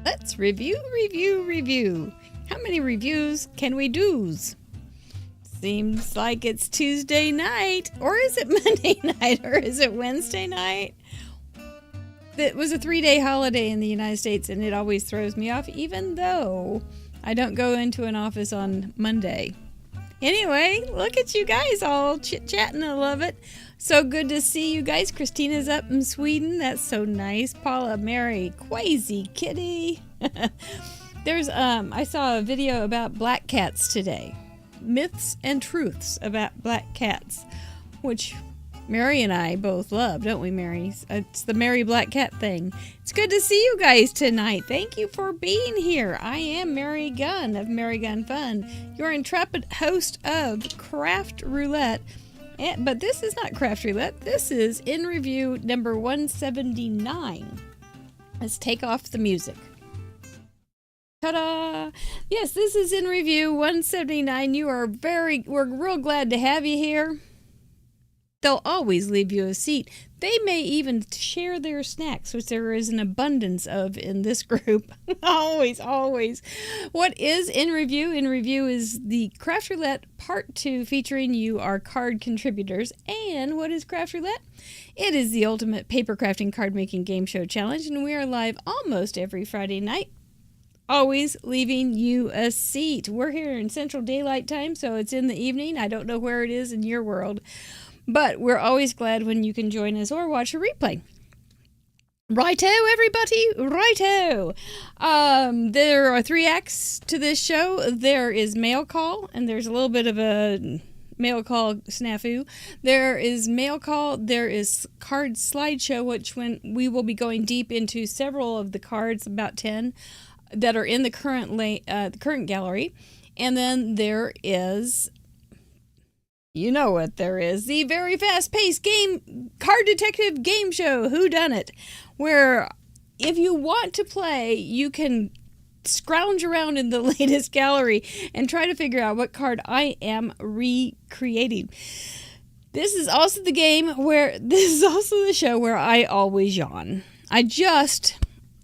Let's review. How many reviews can we do? Seems like it's Tuesday night, or is it Monday night, or is it Wednesday night? It was a 3-day holiday in the United States, and it always throws me off, even though I don't go into an office on Monday. Anyway, look at you guys all chit-chatting. I love it. So good to see you guys. Christina's up in Sweden. That's so nice. Paula, Mary, Quasi, Kitty. I saw a video about black cats today. Myths and truths about black cats, which Mary and I both love, don't we, Mary? It's the Mary Black Cat thing. It's good to see you guys tonight. Thank you for being here. I am Mary Gunn of Mary Gunn Fun, your intrepid host of Craft Roulette. But this is not Craft Roulette. This is In Review number 179. Let's take off the music. Ta-da! Yes, this is In Review 179. We're real glad to have you here. They'll always leave you a seat. They may even share their snacks, which there is an abundance of in this group. Always. What is In Review? In Review is the Craft Roulette Part 2 featuring you, our card contributors. And what is Craft Roulette? It is the ultimate paper crafting card making game show challenge, and we are live almost every Friday night. Always leaving you a seat. We're here in Central Daylight Time, so it's in the evening. I don't know where it is in your world. But we're always glad when you can join us or watch a replay. Righto, everybody, righto. There are 3 acts to this show. There is mail call, and there's a little bit of a mail call snafu. There is mail call. There is card slideshow, which we will be going deep into several of the cards, about 10, that are in the current gallery. And then there is... You know what there is. The very fast-paced card detective game show, Whodunit, where if you want to play, you can scrounge around in the latest gallery and try to figure out what card I am recreating. This is also the show where I always yawn. I just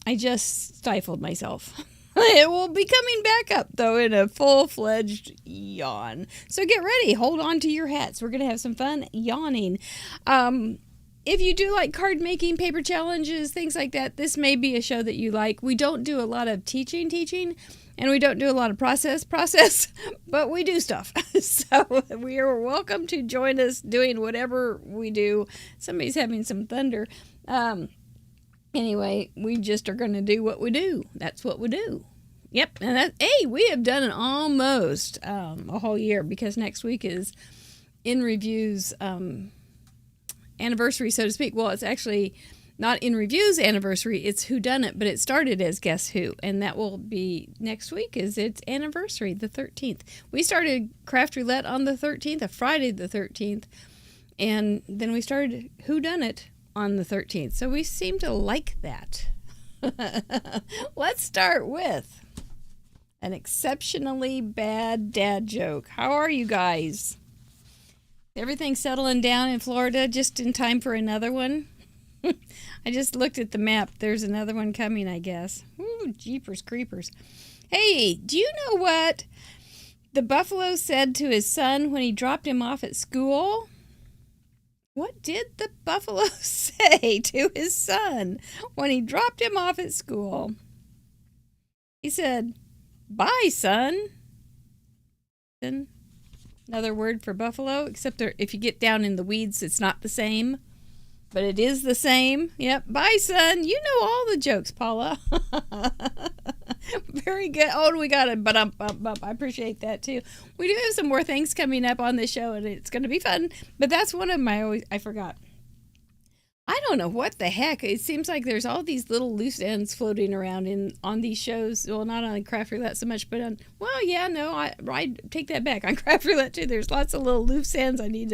stifled myself. It will be coming back up, though, in a full-fledged yawn. So get ready. Hold on to your hats. We're going to have some fun yawning. If you do like card making, paper challenges, things like that, this may be a show that you like. We don't do a lot of teaching, and we don't do a lot of process, but we do stuff. So we are welcome to join us doing whatever we do. Somebody's having some thunder. Anyway, we just are going to do what we do. That's what we do. Yep. And we have done it almost a whole year, because next week is In Review's anniversary, so to speak. Well, it's actually not In Review's anniversary. It's Whodunit, but it started as Guess Who. And that will be next week is its anniversary, the 13th. We started Craft Roulette on the 13th, Friday the 13th. And then we started Whodunit on the 13th. So we seem to like that. Let's start with an exceptionally bad dad joke. How are you guys? Everything settling down in Florida just in time for another one? I just looked at the map. There's another one coming, I guess. Ooh, jeepers creepers. Hey, do you know what the buffalo said to his son when he dropped him off at school? What did the buffalo say to his son when he dropped him off at school? He said, "Bye, son." Another word for buffalo, except if you get down in the weeds, it's not the same. But it is the same. Yep. Bye, son. You know all the jokes, Paula. Very good. Oh, we got it. I appreciate that, too. We do have some more things coming up on this show, and it's going to be fun. But that's one of my I forgot. I don't know what the heck. It seems like there's all these little loose ends floating around on these shows. Well, not on Craft Roulette so much, but I take that back. On Craft Roulette, too, there's lots of little loose ends I need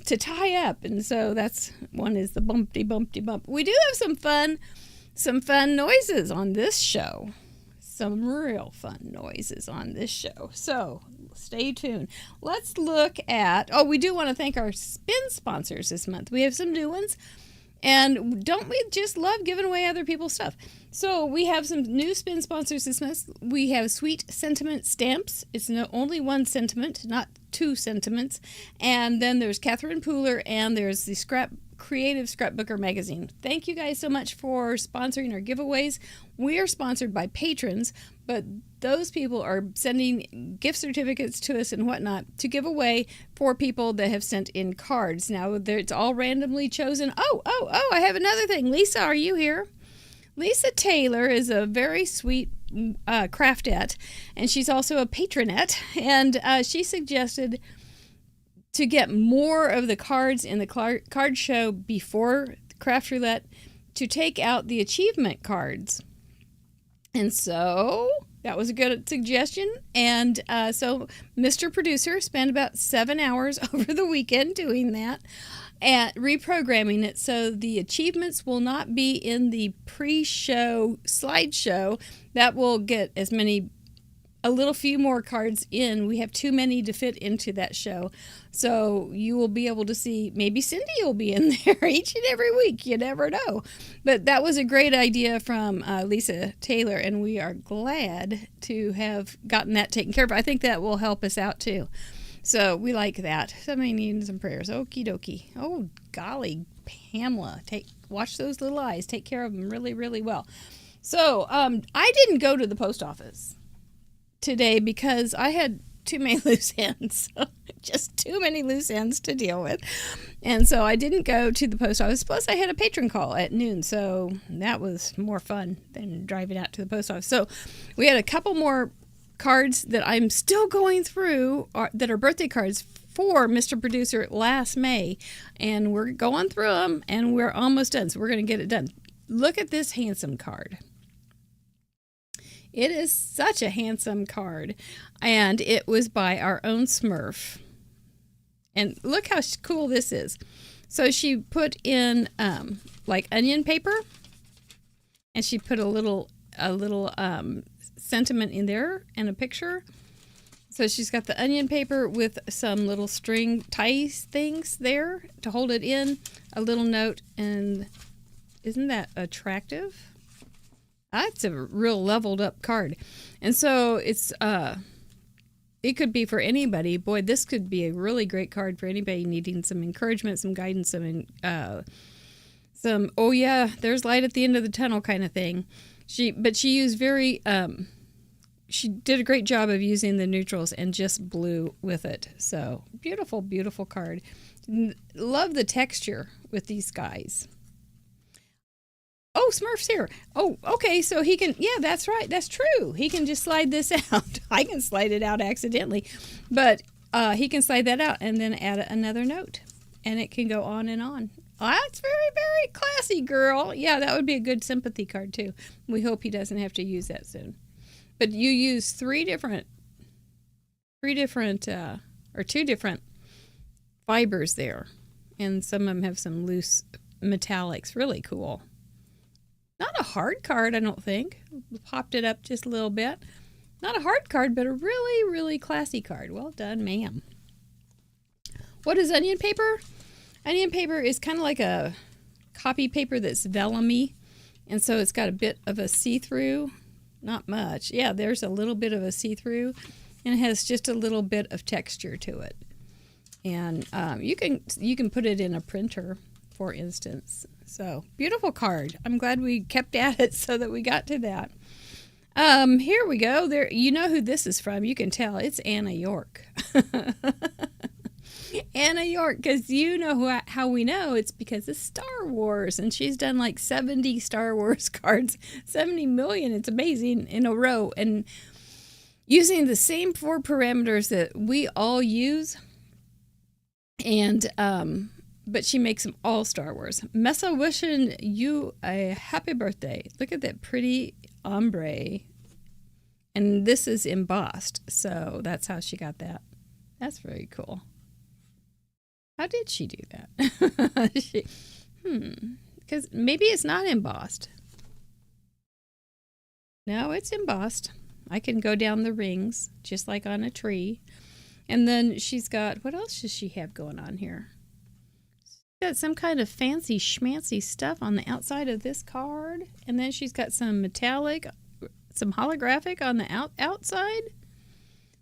to tie up, and so that's one is the bumpty bump. We do have some fun noises on this show. Some real fun noises on this show. So stay tuned. Let's look at, we do want to thank our spin sponsors this month. We have some new ones. And don't we just love giving away other people's stuff? So we have some new spin sponsors this month. We have Sweet Sentiment Stamps. It's only one sentiment, not two sentiments. And then there's Catherine Pooler, and there's the Creative Scrapbooker magazine. Thank you guys so much for sponsoring our giveaways. We are sponsored by patrons, but those people are sending gift certificates to us and whatnot to give away for people that have sent in cards. Now, it's all randomly chosen. Oh, I have another thing. Lisa, are you here? Lisa Taylor is a very sweet craftette, and she's also a patronette, and she suggested to get more of the cards in the card show before Craft Roulette to take out the achievement cards. And so that was a good suggestion. And so Mr. Producer spent about 7 hours over the weekend doing that and reprogramming it so the achievements will not be in the pre-show slideshow. That will get a little few more cards in. We have too many to fit into that show. So you will be able to see, maybe Cindy will be in there each and every week. You never know. But that was a great idea from Lisa Taylor, and we are glad to have gotten that taken care of. I think that will help us out too. So we like that. Somebody needs some prayers. Okie dokie. Oh, golly, Pamela. Watch those little eyes. Take care of them really, really well. So I didn't go to the post office today because I had too many loose ends. Just too many loose ends to deal with. And so I didn't go to the post office. Plus, I had a patron call at noon, so that was more fun than driving out to the post office. So we had a couple more cards that I'm still going through that are birthday cards for Mr. Producer last May. And we're going through them, and we're almost done. So we're going to get it done. Look at this handsome card. It is such a handsome card, and it was by our own Smurf. And look how cool this is. So she put in like onion paper, and she put a little sentiment in there and a picture. So she's got the onion paper with some little string ties things there to hold it in, a little note, and isn't that attractive? That's a real leveled up card. And so it could be for anybody. Boy, this could be a really great card for anybody needing some encouragement, some guidance, some oh yeah, there's light at the end of the tunnel kind of thing. She did a great job of using the neutrals and just blew with it. So beautiful, beautiful card. Love the texture with these guys. Oh, Smurf's here. Oh, okay, so he can, yeah, that's right, that's true. He can just slide this out. I can slide it out accidentally, but he can slide that out and then add another note, and it can go on and on. Oh, that's very, very classy, girl. Yeah, that would be a good sympathy card, too. We hope he doesn't have to use that soon. But you use two different fibers there, and some of them have some loose metallics. Really cool. Not a hard card, I don't think. Popped it up just a little bit. Not a hard card, but a really, really classy card. Well done, ma'am. What is onion paper? Onion paper is kind of like a copy paper that's vellum-y, and so it's got a bit of a see-through. Not much. Yeah, there's a little bit of a see-through, and it has just a little bit of texture to it. And you can put it in a printer, for instance. So, beautiful card. I'm glad we kept at it so that we got to that. Here we go. There, you know who this is from. You can tell. It's Anna York. Anna York, because you know how we know. It's because of Star Wars. And she's done like 70 Star Wars cards. 70 million. It's amazing in a row. And using the same 4 parameters that we all use. And, but she makes them all Star Wars. Messa wishing you a happy birthday. Look at that pretty ombre. And this is embossed, so that's how she got that. That's very cool. How did she do that? Because maybe it's not embossed. No, it's embossed. I can go down the rings, just like on a tree. And then she's got, what else does she have going on here? Got some kind of fancy schmancy stuff on the outside of this card. And then she's got some metallic, some holographic on the outside.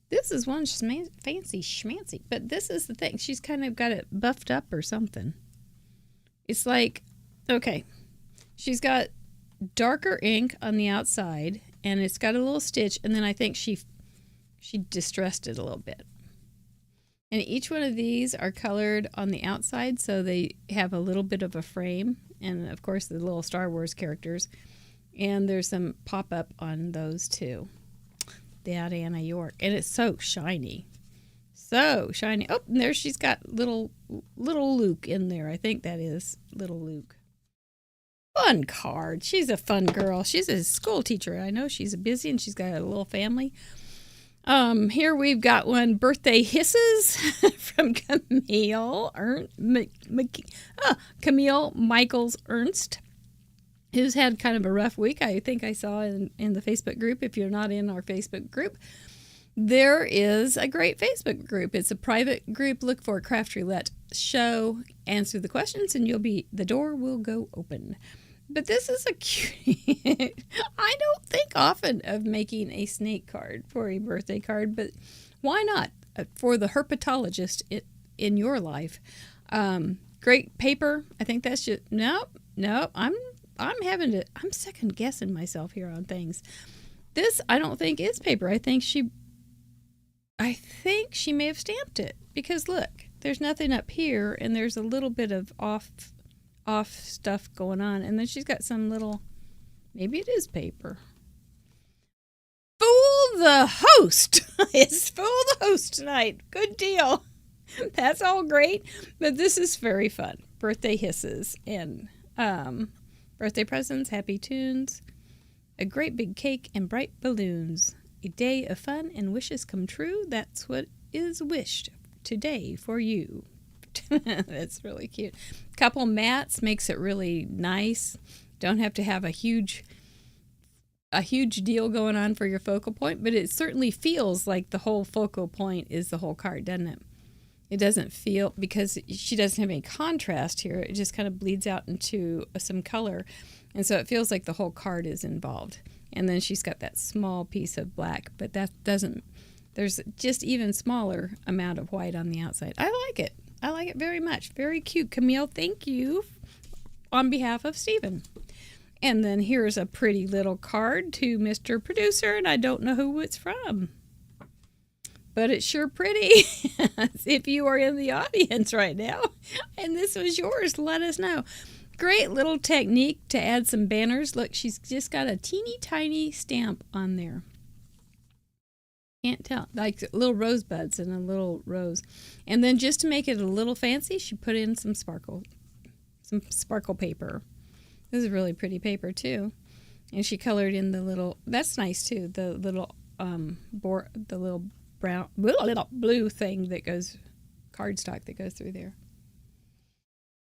This is one fancy schmancy. But this is the thing. She's kind of got it buffed up or something. It's like, okay, she's got darker ink on the outside. And it's got a little stitch. And then I think she distressed it a little bit. And each one of these are colored on the outside, so they have a little bit of a frame. And, of course, the little Star Wars characters. And there's some pop-up on those, too. That Anna York. And it's so shiny. So shiny. Oh, and there she's got little Luke in there. I think that is little Luke. Fun card. She's a fun girl. She's a school teacher. I know she's busy, and she's got a little family. Here we've got one, Birthday Hisses from Camille Camille Michaels Ernst, who's had kind of a rough week. I think I saw in the Facebook group. If you're not in our Facebook group, there is a great Facebook group. It's a private group. Look for Craft Roulette Show. Answer the questions, and the door will go open. But this is a cute. I don't think often of making a snake card for a birthday card, but why not? For the herpetologist in your life. Great paper. I think that's just no. I'm second guessing myself here on things. This I don't think is paper. I think she may have stamped it, because look, there's nothing up here, and there's a little bit of off stuff going on, and then she's got some little, maybe it is paper. Fool the host. It's Fool the Host tonight. Good deal. That's all great, but this is very fun. Birthday hisses and birthday presents, happy tunes, a great big cake, and bright balloons. A day of fun and wishes come true. That's what is wished today for you. That's really cute. Couple mats makes it really nice. Don't have to have a huge deal going on for your focal point, but it certainly feels like the whole focal point is the whole card, doesn't it? It doesn't feel, because she doesn't have any contrast here, it just kind of bleeds out into some color, and so it feels like the whole card is involved. And then she's got that small piece of black, but that doesn't, there's just even smaller amount of white on the outside. I like it. I like it very much. Very cute. Camille, thank you on behalf of Stephen. And then here's a pretty little card to Mr. Producer, and I don't know who it's from. But it's sure pretty. If you are in the audience right now and this was yours, let us know. Great little technique to add some banners. Look, she's just got a teeny tiny stamp on there. Can't tell, like little rosebuds and a little rose. And then just to make it a little fancy, she put in some sparkle paper. This is really pretty paper too. And she colored in the little, that's nice too, the little the little brown, little blue thing that goes, cardstock that goes through there.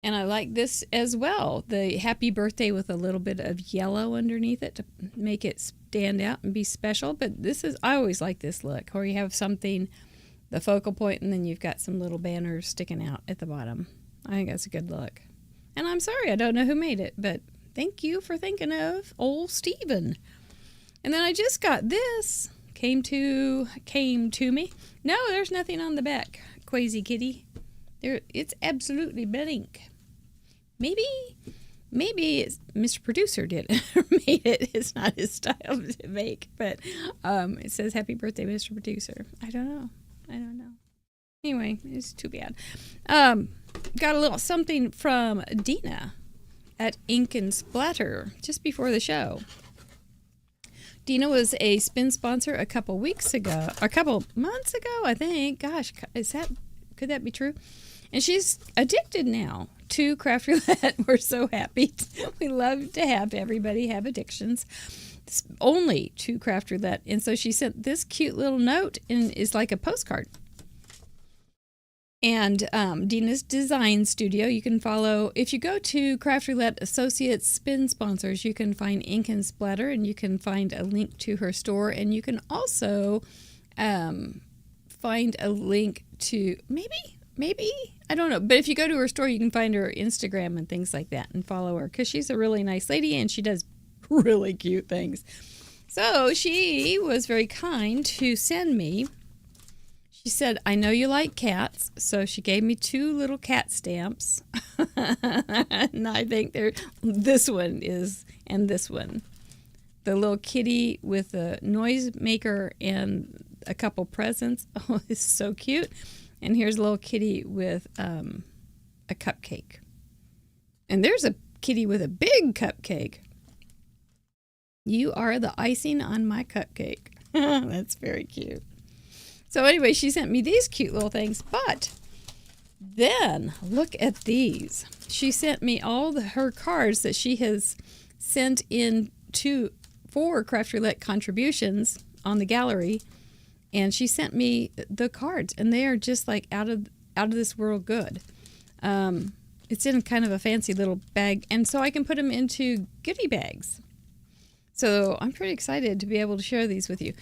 And I like this as well, the happy birthday with a little bit of yellow underneath it to make it stand out and be special. But this is, I always like this look, where you have something, the focal point, and then you've got some little banners sticking out at the bottom. I think that's a good look. And I'm sorry, I don't know who made it, but thank you for thinking of old Steven. And then I just got this, came to me. No, there's nothing on the back, Quasi Kitty. It's absolutely blank. Maybe it's Mr. Producer did it or made it. It's not his style to make, but it says Happy Birthday, Mr. Producer. I don't know. Anyway, it's too bad. Got a little something from Dina at Ink and Splatter just before the show. Dina was a spin sponsor a couple months ago, I think. Gosh, could that be true? And she's addicted now to Craft Roulette. We're so happy. We love to have everybody have addictions. It's only to Craft Roulette. And so she sent this cute little note, and it's like a postcard. And Dina's Design Studio, you can follow, if you go to Craft Roulette Associates Spin Sponsors, you can find Ink and Splatter, and you can find a link to her store, and you can also find a link to, maybe maybe. I don't know. But if you go to her store, you can find her Instagram and things like that and follow her because she's a really nice lady and she does really cute things. So she was very kind to send me. She said, I know you like cats. So she gave me 2 little cat stamps. And I think this one is, and this one. The little kitty with a noise maker and a couple presents. Oh, it's so cute. And here's a little kitty with a cupcake. And there's a kitty with a big cupcake. You are the icing on my cupcake. That's very cute. So anyway, she sent me these cute little things. But then look at these. She sent me all her cards that she has sent in for Craft Roulette contributions on the gallery. And she sent me the cards, and they are just like out of this world good. It's in kind of a fancy little bag, and so I can put them into goodie bags. So I'm pretty excited to be able to share these with you.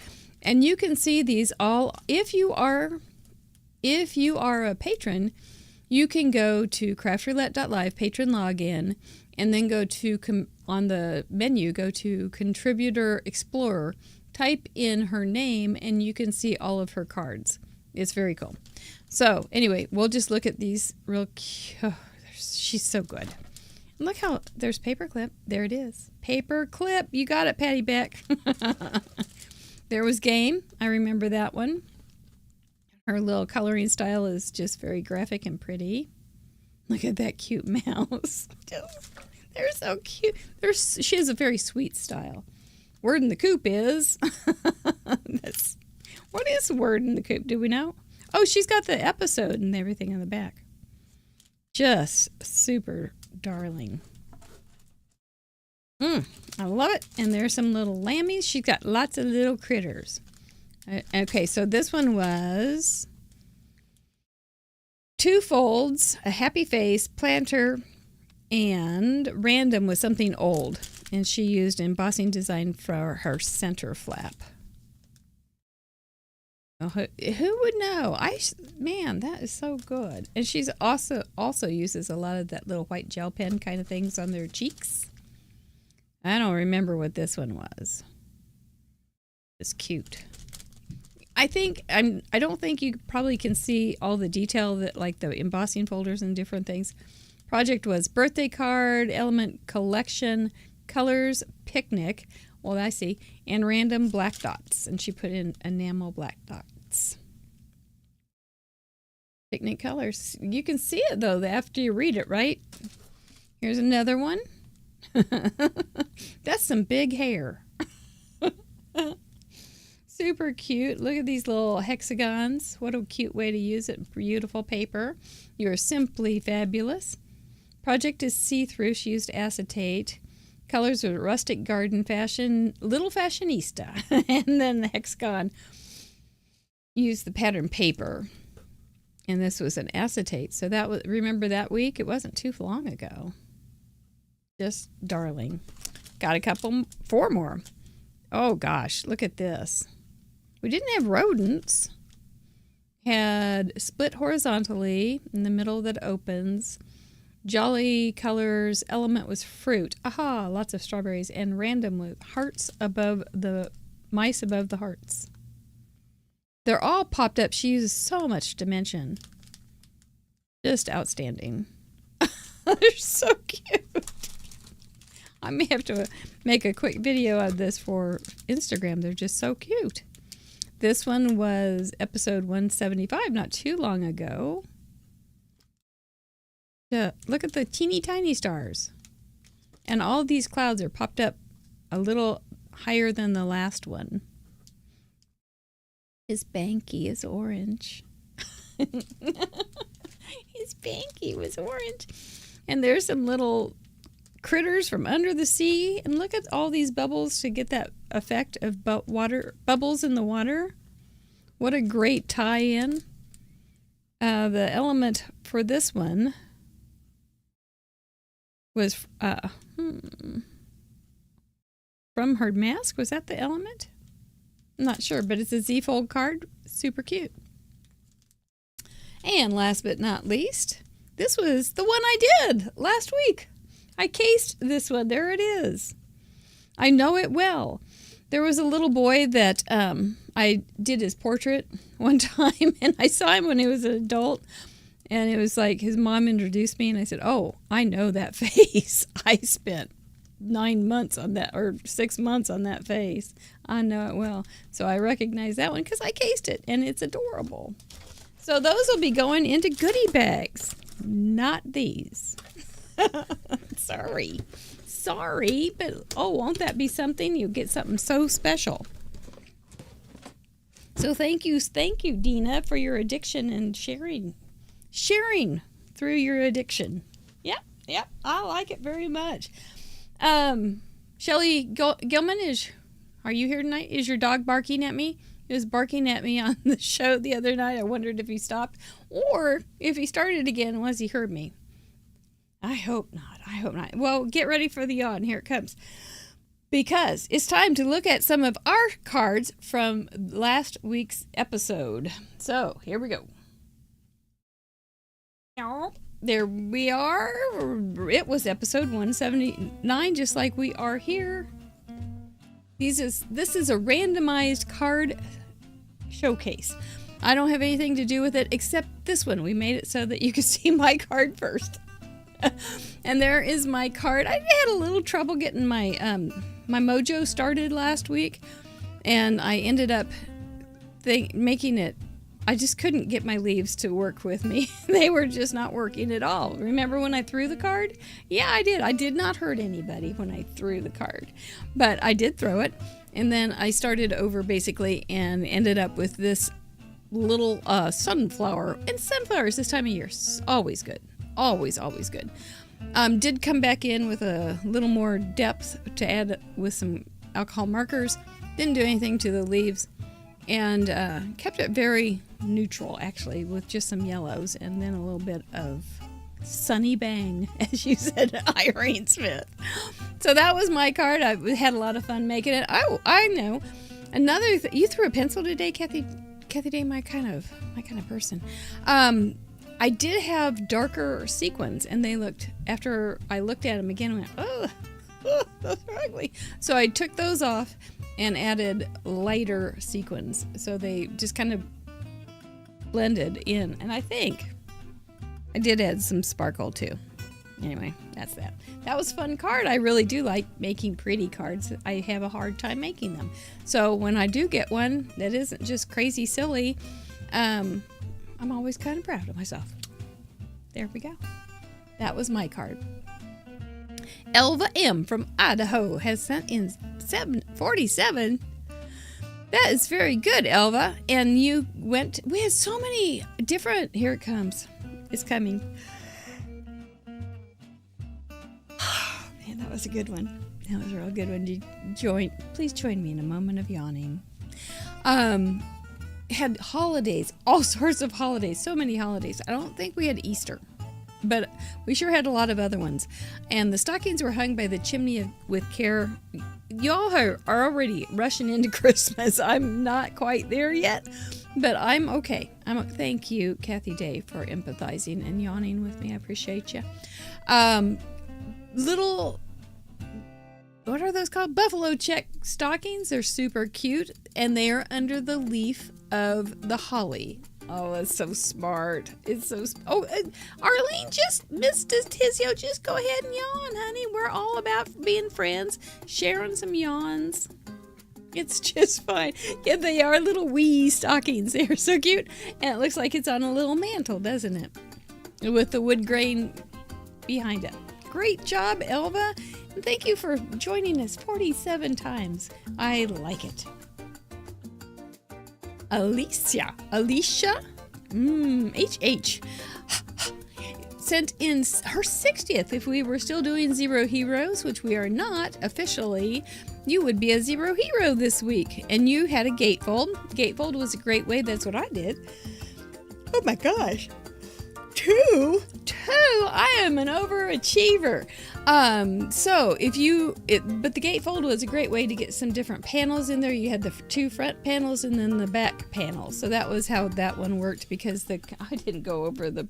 And you can see these all if you are a patron. You can go to craftroulette.live, patron login, and then go to on the menu, go to Contributor Explorer. Type in her name and you can see all of her cards. It's very cool. So anyway, we'll just look at these real cute. Oh, she's so good. And look how there's paperclip. There it is. Paperclip. You got it, Patty Beck. There was Game. I remember that one. Her little coloring style is just very graphic and pretty. Look at that cute mouse. They're so cute. She has a very sweet style. Word in the Coop is. What is Word in the Coop? Do we know? Oh, she's got the episode and everything on the back. Just super darling. I love it. And there's some little lammies. She's got lots of little critters. Okay, so this one was 2 folds, a happy face, planter, and random was something old. And she used embossing design for her center flap. Oh, who would know? Man, that is so good. And she's also uses a lot of that little white gel pen kind of things on their cheeks. I don't remember what this one was. It's cute. I don't think you probably can see all the detail that like the embossing folders and different things. Project was birthday card, element collection, colors, picnic, well, I see, and random black dots. And she put in enamel black dots. Picnic colors. You can see it, though, after you read it, right? Here's another one. That's some big hair. Super cute. Look at these little hexagons. What a cute way to use it. Beautiful paper. You're simply fabulous. Project is see-through. She used acetate. Colors are rustic garden fashion, little fashionista. And then the hexagon used the pattern paper. And this was an acetate. So that was, remember that week? It wasn't too long ago. Just darling. Got a couple, 4 more. Oh gosh, look at this. We didn't have rodents. Had split horizontally in the middle that opens. Jolly colors, element was fruit. Aha, lots of strawberries. And random with hearts above the mice above the hearts. They're all popped up. She uses so much dimension. Just outstanding. They're so cute. I may have to make a quick video of this for Instagram. They're just so cute. This one was episode 175, not too long ago. Look at the teeny tiny stars. And all these clouds are popped up a little higher than the last one. His banky is orange. His banky was orange. And there's some little critters from under the sea. And look at all these bubbles to get that effect of bubbles in the water. What a great tie-in. The element for this one was from her mask. Was that the element? I'm not sure, but it's a Z-fold card. Super cute. And last but not least, this was the one I did last week. I cased this one. There it is. I know it well. There was a little boy that I did his portrait one time, and I saw him when he was an adult, and it was like his mom introduced me, and I said, oh, I know that face. I spent 9 months on that, or 6 months on that face. I know it well. So I recognize that one because I cased it, and it's adorable. So those will be going into goodie bags, not these. Sorry, but oh, won't that be something? You'll get something so special. So thank you, Dina, for your addiction and sharing through your addiction. Yep, I like it very much. Shelly Gilman, are you here tonight? Is your dog barking at me? He was barking at me on the show the other night. I wondered if he stopped or if he started again once he heard me. I hope not. Well, get ready for the yawn. Here it comes. Because it's time to look at some of our cards from last week's episode. So, here we go. There we are. It was episode 179, just like we are here. This is a randomized card showcase. I don't have anything to do with it except this one. We made it so that you could see my card first. And there is my card. I had a little trouble getting my mojo started last week, and I ended up making it. I just couldn't get my leaves to work with me. They were just not working at all. Remember when I threw the card? Yeah, I did. I did not hurt anybody when I threw the card, but I did throw it, and then I started over basically and ended up with this little sunflower. And sunflowers this time of year, always good. Always good. Did come back in with a little more depth to add with some alcohol markers. Didn't do anything to the leaves, and kept it very neutral actually, with just some yellows and then a little bit of sunny bang, as you said, Irene Smith. So that was my card. I had a lot of fun making it. I know. Another you threw a pencil today, Kathy Day, my kind of person. I did have darker sequins, and they looked, after I looked at them again, I went, oh, those are ugly. So I took those off and added lighter sequins. So they just kind of blended in. And I think I did add some sparkle too. Anyway, that's that. That was a fun card. I really do like making pretty cards. I have a hard time making them. So when I do get one that isn't just crazy silly, I'm always kind of proud of myself. There we go. That was my card. Elva M. from Idaho has sent in 747. That is very good, Elva. And we had so many different, here it comes. It's coming. Man, that was a good one. That was a real good one. Please join me in a moment of yawning. Had holidays, all sorts of holidays, so many holidays. I don't think we had Easter, but we sure had a lot of other ones. And the stockings were hung by the chimney with care. Y'all are already rushing into Christmas. I'm not quite there yet, but I'm okay. Thank you, Kathy Day, for empathizing and yawning with me. I appreciate you. What are those called? Buffalo check stockings. They're super cute, and they are under the leaf of the holly. Oh, that's so smart. It's so... Arlene, Miss Tizio, just go ahead and yawn, honey. We're all about being friends, sharing some yawns. It's just fine. Yeah, they are little wee stockings. They are so cute, and it looks like it's on a little mantle, doesn't it? With the wood grain behind it. Great job, Elva. And thank you for joining us 47 times. I like it. Alicia, HH, sent in her 60th. If we were still doing Zero Heroes, which we are not officially, you would be a Zero Hero this week. And you had a gatefold. Gatefold was a great way. That's what I did. Oh my gosh. Two. I am an overachiever. But the gatefold was a great way to get some different panels in there. You had the two front panels and then the back panel. So that was how that one worked, because I didn't go over the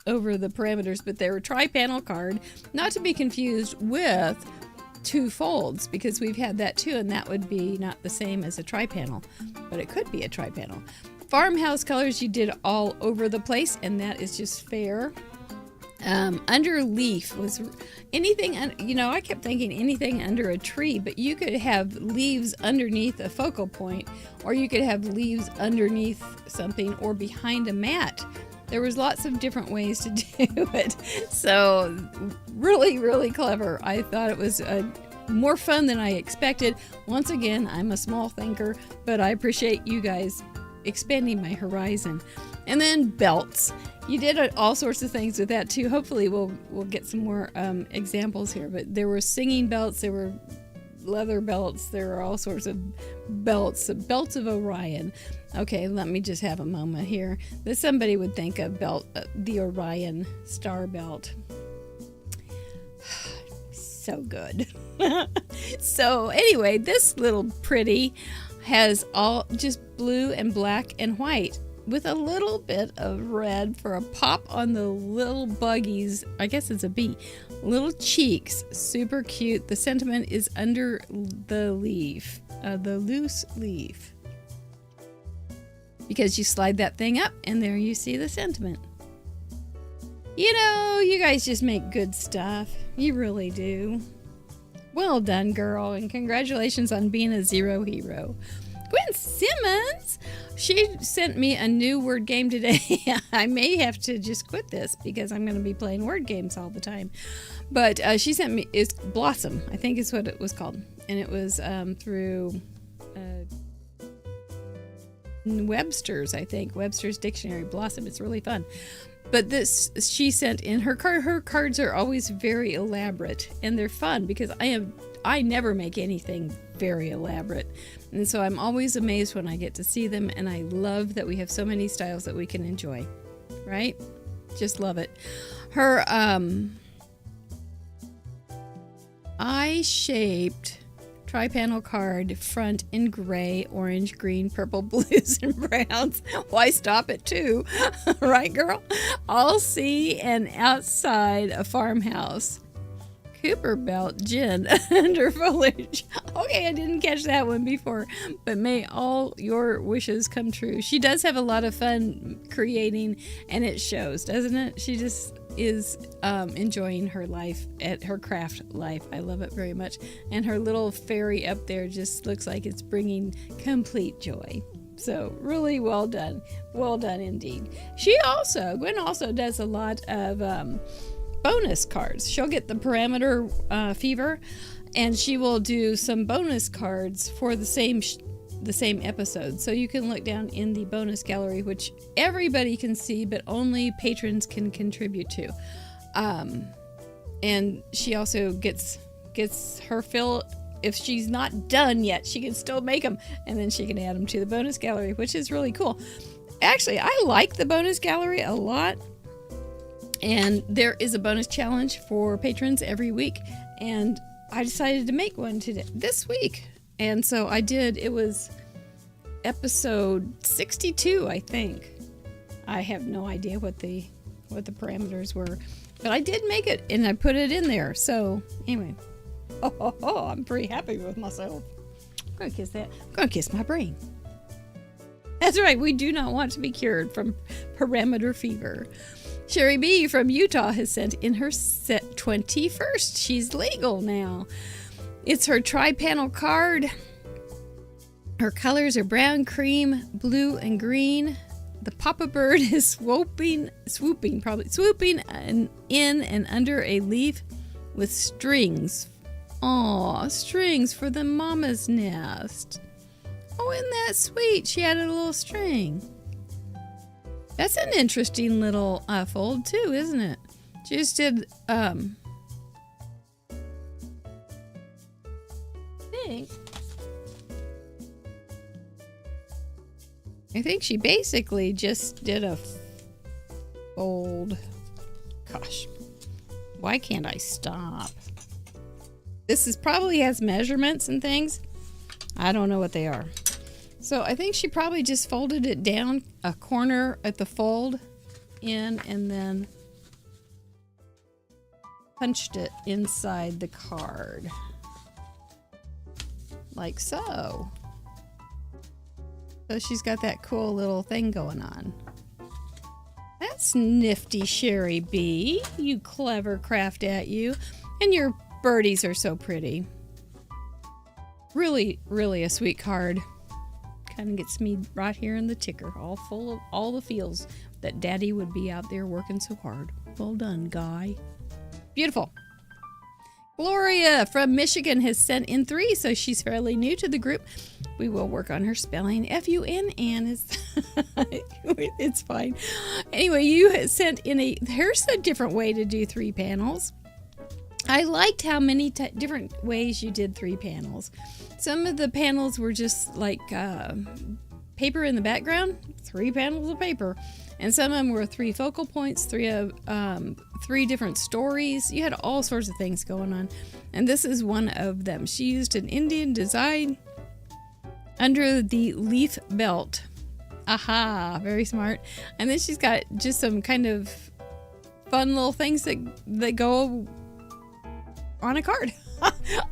parameters, but they were tri-panel card, not to be confused with two folds, because we've had that too, and that would be not the same as a tri-panel, but it could be a tri-panel. Farmhouse colors you did all over the place, and that is just fair. Under leaf was anything, I kept thinking anything under a tree, but you could have leaves underneath a focal point, or you could have leaves underneath something, or behind a mat. There was lots of different ways to do it. So really, really clever. I thought it was more fun than I expected. Once again, I'm a small thinker, but I appreciate you guys expanding my horizon. And then belts. You did all sorts of things with that too. Hopefully we'll get some more examples here. But there were singing belts, there were leather belts, there were all sorts of belts. Belts of Orion. Okay, let me just have a moment here. That somebody would think a belt, the Orion star belt. So good. So anyway, this little pretty has all just blue and black and white, with a little bit of red for a pop on the little buggies. I guess it's a bee. Little cheeks. Super cute. The sentiment is under the leaf. The loose leaf. Because you slide that thing up and there you see the sentiment. You guys just make good stuff. You really do. Well done, girl. And congratulations on being a zero hero. Gwen Simmons, she sent me a new word game today. I may have to just quit this because I'm going to be playing word games all the time. But she sent me, it's Blossom, I think is what it was called. And it was through Webster's, I think. Webster's Dictionary, Blossom. It's really fun. But this, she sent in her card. Her cards are always very elaborate, and they're fun because I never make anything very elaborate. And so I'm always amazed when I get to see them, and I love that we have so many styles that we can enjoy. Right? Just love it. Her eye-shaped tri-panel card, front in gray, orange, green, purple, blues, and browns. Why stop at 2? Right, girl? All sea and outside a farmhouse. Cooper belt gin under foliage. Okay, I didn't catch that one before, but may all your wishes come true. She does have a lot of fun creating, and it shows, doesn't it? She just is enjoying her life, at her craft life. I love it very much. And her little fairy up there just looks like it's bringing complete joy. So really well done. Well done indeed. Gwen also does a lot of bonus cards. She'll get the parameter fever, and she will do some bonus cards for the same episode. So you can look down in the bonus gallery, which everybody can see, but only patrons can contribute to. And she also gets her fill. If she's not done yet, she can still make them, and then she can add them to the bonus gallery, which is really cool. Actually, I like the bonus gallery a lot. And there is a bonus challenge for patrons every week, and I decided to make one this week. And so I did. It was episode 62, I think. I have no idea what the parameters were, but I did make it, and I put it in there. So anyway, I'm pretty happy with myself. I'm gonna kiss that. I'm gonna kiss my brain. That's right. We do not want to be cured from parameter fever. Sherry B from Utah has sent in her set 21st. She's legal now. It's her tri-panel card. Her colors are brown, cream, blue, and green. The Papa Bird is swooping in and under a leaf with strings. Aw, strings for the mama's nest. Oh, isn't that sweet? She added a little string. That's an interesting little fold too, isn't it? She just did, I think she basically just did fold. Gosh, why can't I stop? This is probably has measurements and things. I don't know what they are. So I think she probably just folded it down a corner at the fold in and then punched it inside the card. Like so. So she's got that cool little thing going on. That's nifty, Sherry B. You clever craft at you. And your birdies are so pretty. Really, really a sweet card. Kind of gets me right here in the ticker, all full of all the feels that Daddy would be out there working so hard. Well done, guy. Beautiful. Gloria from Michigan has sent in 3, so she's fairly new to the group. We will work on her spelling. F-U-N-N is... it's fine. Anyway, you sent in here's a different way to do 3 panels. I liked how many different ways you did 3 panels. Some of the panels were just like paper in the background, 3 panels of paper. And some of them were 3 focal points, 3 different stories. You had all sorts of things going on. And this is one of them. She used an Indian design under the leaf belt. Aha, very smart. And then she's got just some kind of fun little things that go on a card.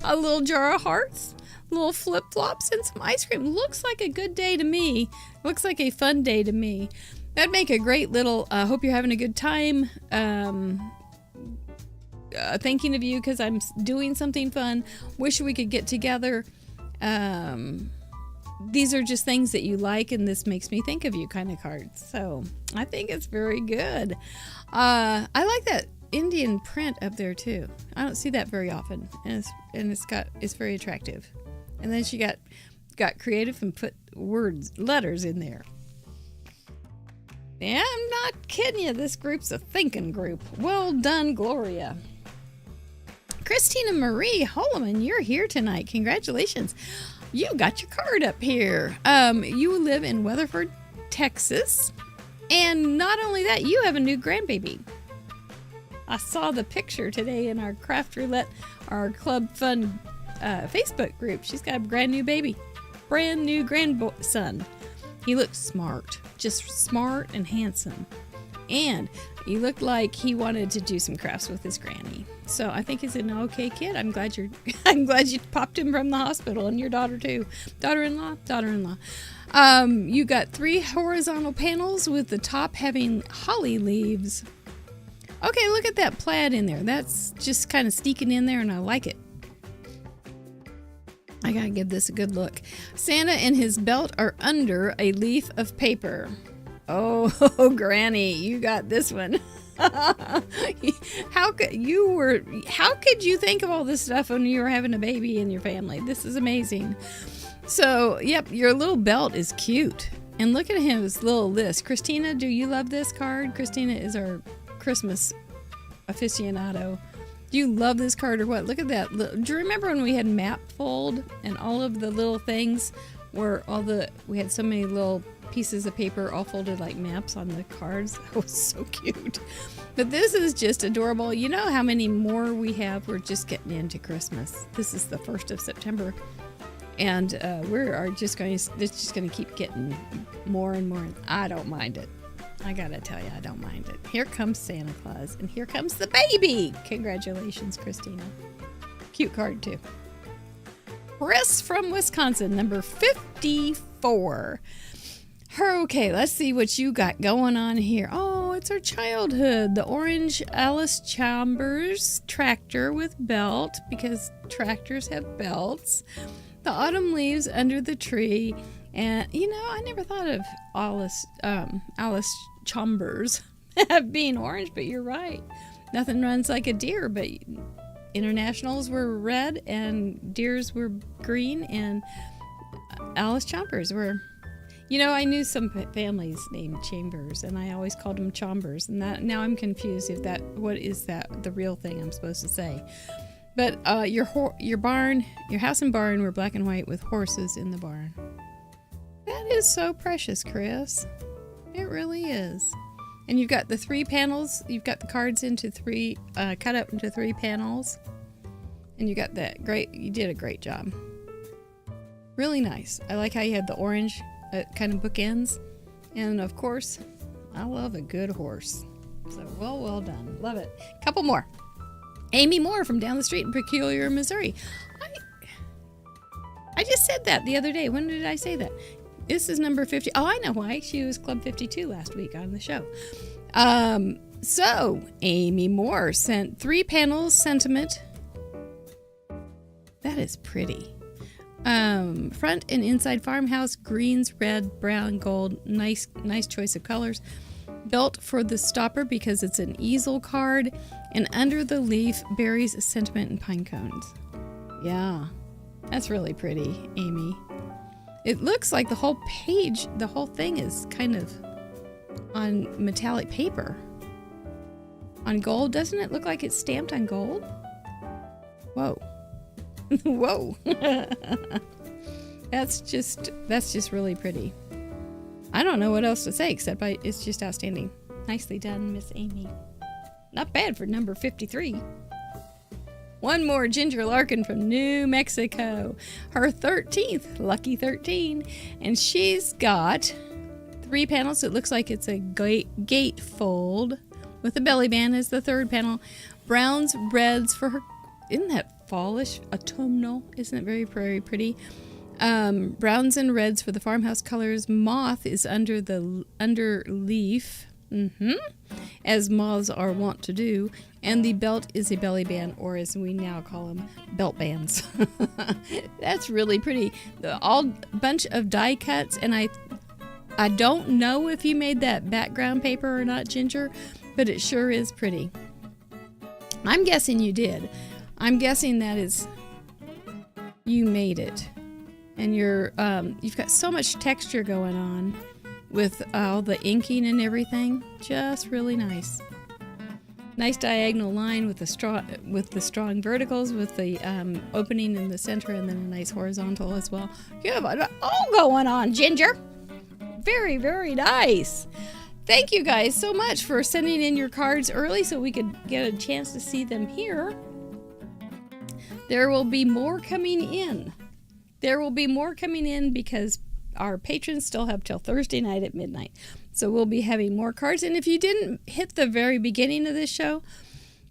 A little jar of hearts, little flip-flops, and some ice cream. Looks like a good day to me. Looks like a fun day to me. That'd make a great little, hope you're having a good time. Thinking of you because I'm doing something fun. Wish we could get together. These are just things that you like, and this makes me think of you kind of cards. So I think it's very good. I like that Indian print up there too. I don't see that very often, and it's very attractive. And then she got creative and put letters in there. Yeah, I'm not kidding you. This group's a thinking group. Well done, Gloria. Christina Marie Holloman, you're here tonight. Congratulations. You got your card up here. You live in Weatherford, Texas. And not only that, you have a new grandbaby. I saw the picture today in our Craft Roulette, our Club Fun Facebook group. She's got a brand new baby. Brand new grandson. He looks smart. Just smart and handsome. And he looked like he wanted to do some crafts with his granny. So I think he's an okay kid. I'm glad you popped him from the hospital, and your daughter too. Daughter-in-law. You got 3 horizontal panels with the top having holly leaves. Okay, look at that plaid in there. That's just kind of sneaking in there, and I like it. I gotta give this a good look. Santa and his belt are under a leaf of paper. Oh, Granny, you got this one. How could you think of all this stuff when you were having a baby in your family? This is amazing. So, yep, your little belt is cute. And look at his little list. Christina, do you love this card? Christina is our Christmas aficionado. Do you love this card or what? Look at that. Do you remember when we had map fold and all of the little things where we had so many little pieces of paper all folded like maps on the cards? That was so cute. But this is just adorable. You know how many more we have? We're just getting into Christmas. This is the 1st of September. And it's just going to keep getting more and more. I don't mind it. I gotta tell you, I don't mind it. Here comes Santa Claus, and here comes the baby. Congratulations, Christina. Cute card, too. Chris from Wisconsin, number 54. Okay, let's see what you got going on here. Oh, it's our childhood. The orange Alice Chambers tractor with belt, because tractors have belts. The autumn leaves under the tree. And, I never thought of Alice Chambers being orange, but you're right. Nothing runs like a deer, but internationals were red and deers were green, and Alice Chambers were... I knew some families named Chambers, and I always called them Chambers, and now I'm confused what is the real thing I'm supposed to say. But your house and barn were black and white with horses in the barn. That is so precious, Chris. It really is. And you've got the 3 panels. You've got the cards into 3, cut up into 3 panels. And you got that great, you did a great job. Really nice. I like how you had the orange kind of bookends. And of course, I love a good horse. So well done. Love it. Couple more. Amy Moore from down the street in Peculiar, Missouri. I just said that the other day. When did I say that? This is number 50. Oh, I know why. She was Club 52 last week on the show. So, Amy Moore sent 3 panels sentiment. That is pretty. Front and inside farmhouse, greens, red, brown, gold. Nice choice of colors. Belt for the stopper because it's an easel card. And under the leaf, berries, sentiment, and pine cones. Yeah. That's really pretty, Amy. It looks like the whole page, the whole thing is kind of on metallic paper. On gold, doesn't it look like it's stamped on gold? Whoa. Whoa. That's just really pretty. I don't know what else to say except it's just outstanding. Nicely done, Miss Amy. Not bad for number 53. One more, Ginger Larkin from New Mexico. Her 13th, lucky 13. And she's got 3 panels. It looks like it's a gate fold with a belly band as the 3rd panel. Browns, reds for her. Isn't that fallish? Autumnal. Isn't it very, very pretty? Browns and reds for the farmhouse colors. Moth is under the leaf. As moths are wont to do. And the belt is a belly band, or as we now call them, belt bands. That's really pretty. All bunch of die cuts, and I don't know if you made that background paper or not, Ginger, but it sure is pretty. I'm guessing you did. I'm guessing that is you made it, and you've got so much texture going on with all the inking and everything. Just really nice. Nice diagonal line with the strong verticals, with the opening in the center, and then a nice horizontal as well. You have it all going on, Ginger. Very, very nice. Thank you guys so much for sending in your cards early so we could get a chance to see them here. There will be more coming in. There will be more coming in because our patrons still have till Thursday night at midnight. So we'll be having more cards. And if you didn't hit the very beginning of this show,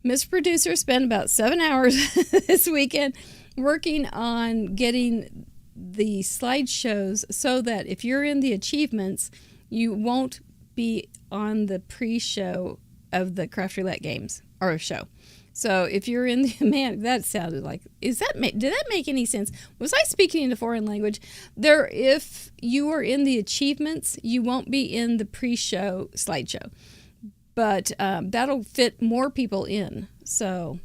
Miss Producer spent about 7 hours this weekend working on getting the slideshows so that if you're in the achievements, you won't be on the pre-show of the Craft Roulette games or show. So if you're in the, man, that sounded like, did that make any sense? Was I speaking in a foreign language? If you are in the achievements, you won't be in the pre-show slideshow. But that'll fit more people in. So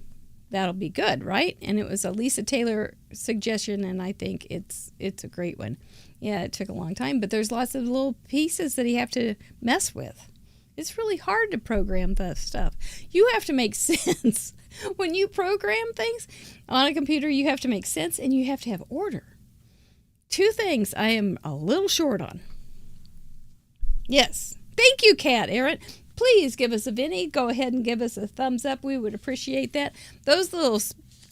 that'll be good, right? And it was a Lisa Taylor suggestion, and I think it's a great one. Yeah, it took a long time, but there's lots of little pieces that you have to mess with. It's really hard to program the stuff. You have to make sense. When you program things on a computer, you have to make sense and you have to have order. 2 things I am a little short on. Yes. Thank you, Kat Aaron. Please give us a Vinny. Go ahead and give us a thumbs up. We would appreciate that. Those little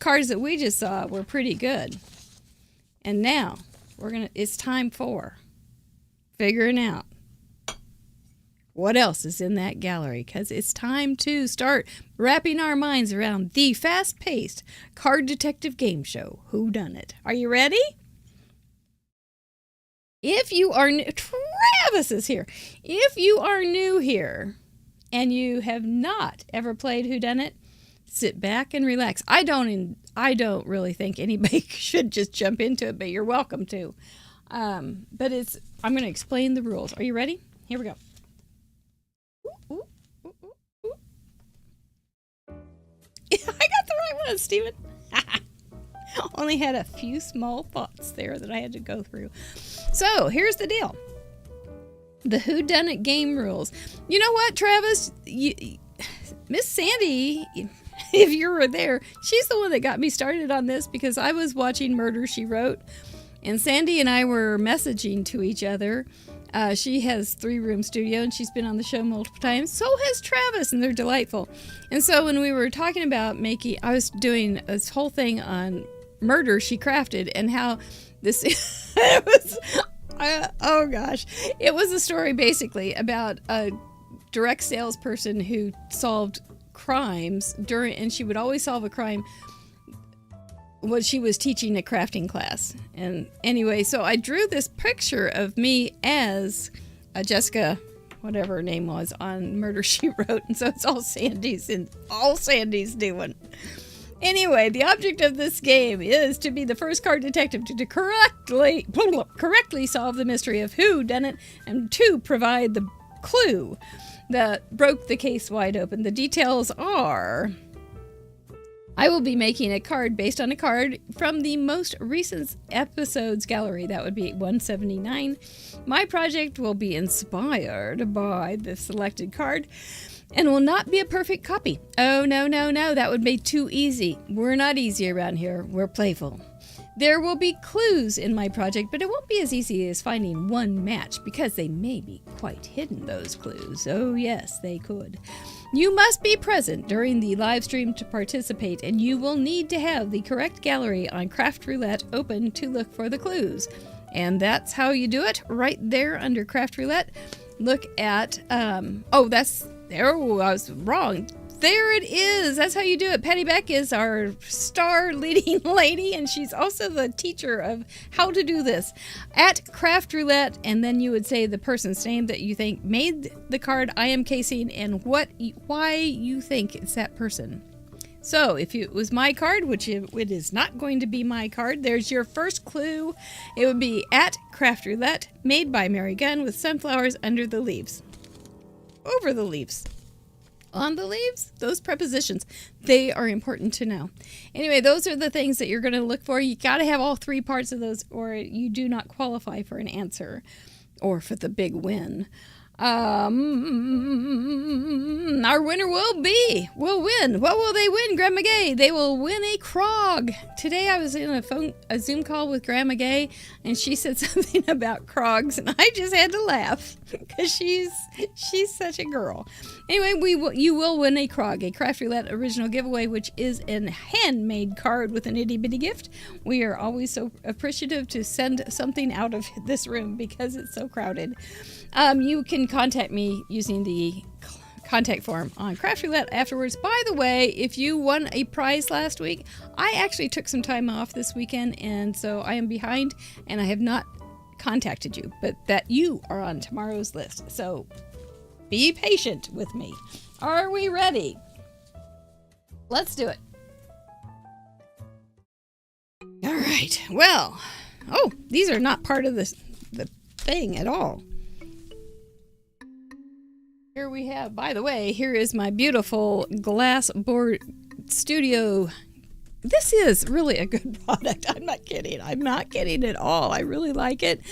cards that we just saw were pretty good. And now it's time for figuring out what else is in that gallery, because it's time to start wrapping our minds around the fast-paced card detective game show, Whodunit. Are you ready? If you are new, Travis is here. If you are new here and you have not ever played Whodunit, sit back and relax. I don't really think anybody should just jump into it, but you're welcome to. I'm going to explain the rules. Are you ready? Here we go. I got the right one, Stephen. Only had a few small thoughts there that I had to go through. So, here's the deal. The Whodunit game rules. You know what, Travis? Miss Sandy, if you were there, she's the one that got me started on this because I was watching Murder, She Wrote, and Sandy and I were messaging to each other She has 3-room studio, and she's been on the show multiple times. So has Travis, and they're delightful. And so when we were talking about making, I was doing this whole thing on murder she crafted, and how this it was. Oh gosh, it was a story basically about a direct salesperson who solved crimes and she would always solve a crime when she was teaching a crafting class. And anyway, so I drew this picture of me as Jessica, whatever her name was, on Murder She Wrote, and so it's all Sandy's doing. Anyway, the object of this game is to be the first card detective to correctly solve the mystery of who done it, and to provide the clue that broke the case wide open. The details are: I will be making a card based on a card from the most recent episode's gallery. That would be 179. My project will be inspired by the selected card and will not be a perfect copy. Oh, no, that would be too easy. We're not easy around here. We're playful. There will be clues in my project, but it won't be as easy as finding one match, because they may be quite hidden, those clues. Oh yes, they could. You must be present during the live stream to participate, and you will need to have the correct gallery on Craft Roulette open to look for the clues. And that's how you do it, right there under Craft Roulette. Look at, I was wrong. There it is. That's how you do it. Patty Beck is our star leading lady, and she's also the teacher of how to do this. At Craft Roulette, and then you would say the person's name that you think made the card I am casing, and why you think it's that person. So if it was my card, which it is not going to be my card, there's your first clue. It would be at Craft Roulette, made by Mary Gunn, with sunflowers under the leaves. Over the leaves. On the leaves, those prepositions, they are important to know. Anyway, those are the things that you're going to look for. You got to have all 3 parts of those, or you do not qualify for an answer or for the big win. Our winner will win. What will they win, Grandma Gay? They will win a Krog. Today I was in a Zoom call with Grandma Gay, and she said something about Krogs, and I just had to laugh because she's such a girl. Anyway, you will win a Krog, a Craft Roulette original giveaway, which is a handmade card with an itty bitty gift. We are always so appreciative to send something out of this room because it's so crowded. You can contact me using the contact form on Craft Roulette afterwards. By the way, if you won a prize last week, I actually took some time off this weekend, and so I am behind, and I have not contacted you, but that you are on tomorrow's list. So be patient with me. Are we ready? Let's do it. All right. Well, these are not part of the thing at all. Here we have, by the way, here is my beautiful Glassboard studio. This is really a good product. I'm not kidding. I'm not kidding at all. I really like it.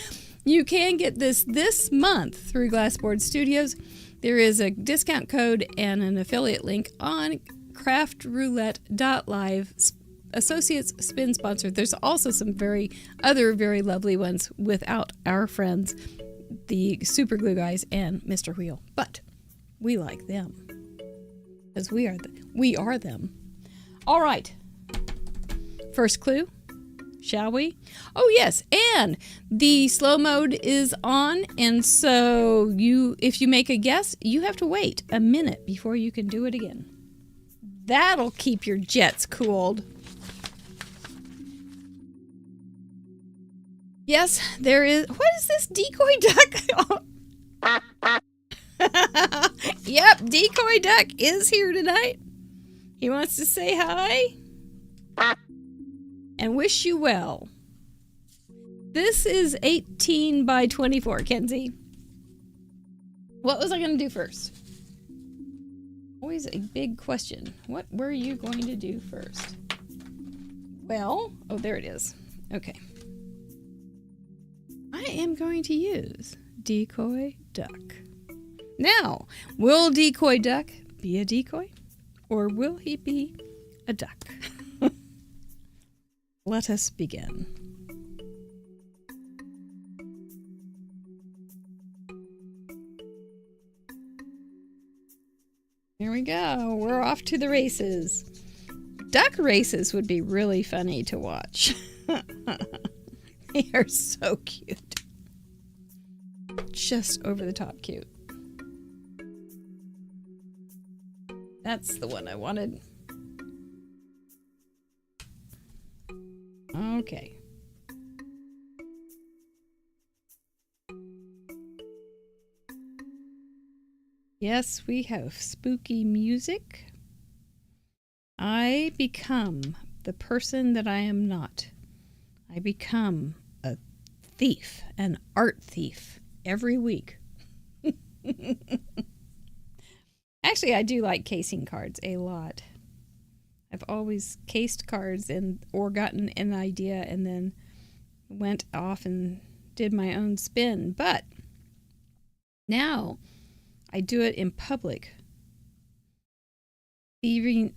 You can get this month through Glassboard Studios. There is a discount code and an affiliate link on craftroulette.live. Associates spin sponsor. There's also some very lovely ones without our friends, the Super Glue Guys and Mr. Wheel. But we like them because we are them. All right. First clue, shall we? Oh yes, and the slow mode is on, and so if you make a guess, you have to wait a minute before you can do it again. That'll keep your jets cooled. Yes, there is. What is this decoy duck? Yep, decoy duck is here tonight. He wants to say hi and wish you well. This is 18 by 24, Kenzie. What was I going to do first? Always a big question. What were you going to do first? Well, there it is. Okay. I am going to use decoy duck. Now, will decoy duck be a decoy, or will he be a duck? Let us begin. go. We're off to the races. Duck races would be really funny to watch. They are so cute. Just over the top cute. That's the one I wanted. Okay. Yes, we have spooky music. I become the person that I am not. I become a thief, an art thief, every week. Actually, I do like casing cards a lot. I've always cased cards or gotten an idea and then went off and did my own spin. But now I do it in public.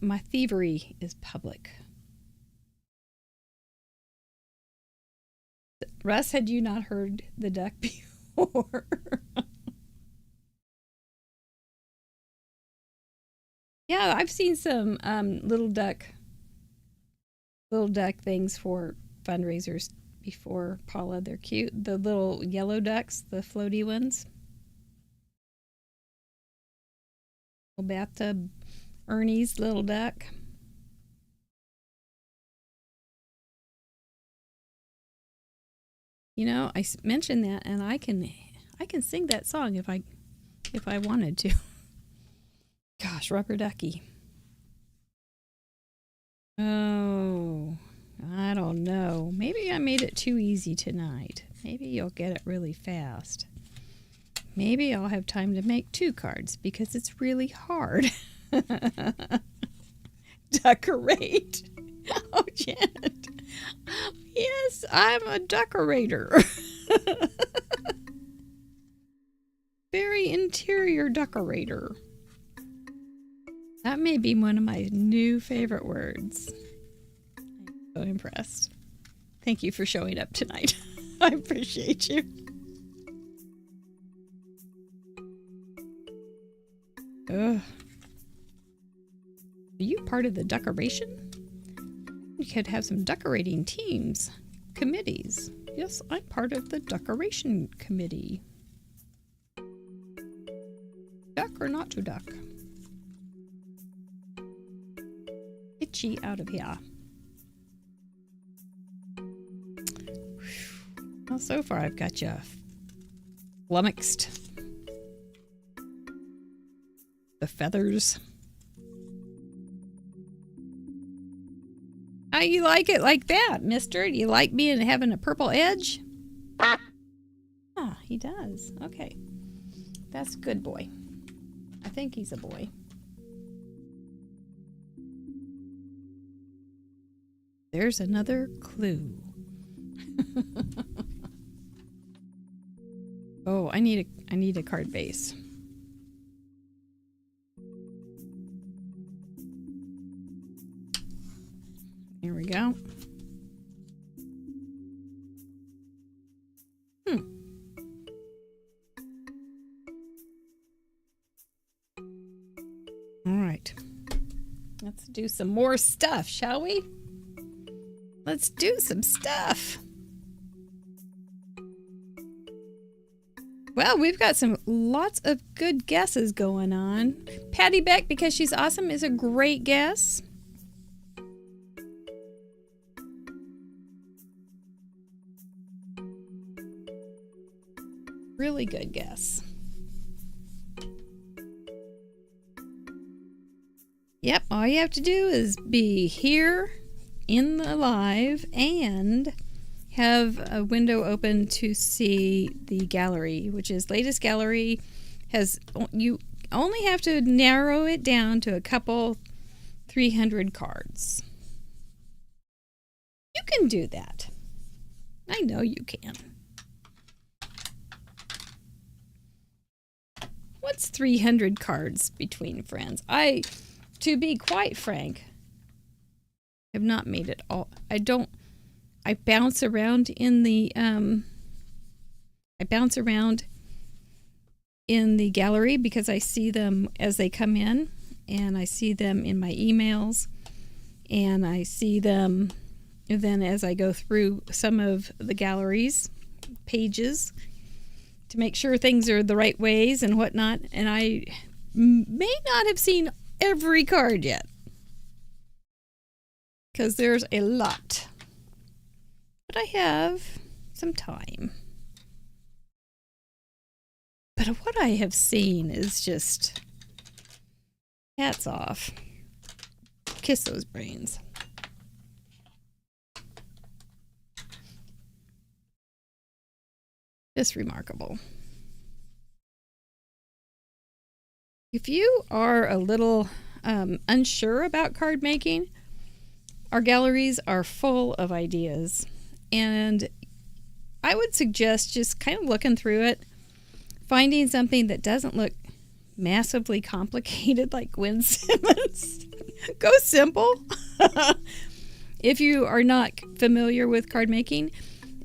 My thievery is public. Russ, had you not heard the duck before? Yeah, I've seen some little duck things for fundraisers before, Paula. They're cute. The little yellow ducks, the floaty ones. Little bathtub Ernie's little duck. You know, I mentioned that, and I can sing that song if I wanted to. Gosh, rubber ducky. Oh, I don't know. Maybe I made it too easy tonight. Maybe you'll get it really fast. Maybe I'll have time to make 2 cards because it's really hard. Decorate. Oh, Janet. Yes, I'm a decorator. Very interior decorator. That may be one of my new favorite words. I'm so impressed. Thank you for showing up tonight. I appreciate you. Ugh. Are you part of the decoration? You could have some decorating teams, committees. Yes, I'm part of the decoration committee. Duck or not to duck? Itchy out of here. Well, so far I've got you flummoxed. The feathers. How you like it like that, mister? Do you like being having a purple edge? Ah, he does. Okay. That's a good boy. I think he's a boy. There's another clue. Oh, I need a card base. Here we go. All right. Let's do some more stuff, shall we? Let's do some stuff. Well, we've got lots of good guesses going on. Patty Beck, because she's awesome, is a great guess. Really good guess. Yep, all you have to do is be here in the live and have a window open to see the gallery, which is latest gallery. You only have to narrow it down to a couple 300 cards. You can do that. I know you can. What's 300 cards between friends? To be quite frank, have not made it all. I bounce around in the gallery because I see them as they come in, and I see them in my emails, and I see them then as I go through some of the galleries pages to make sure things are the right ways and whatnot. And I may not have seen every card yet because there's a lot, but I have some time. But what I have seen is just hats off. Kiss those brains. Just remarkable. If you are a little unsure about card making, our galleries are full of ideas, and I would suggest just kind of looking through it, finding something that doesn't look massively complicated like Gwen Simmons. Go simple. If you are not familiar with card making,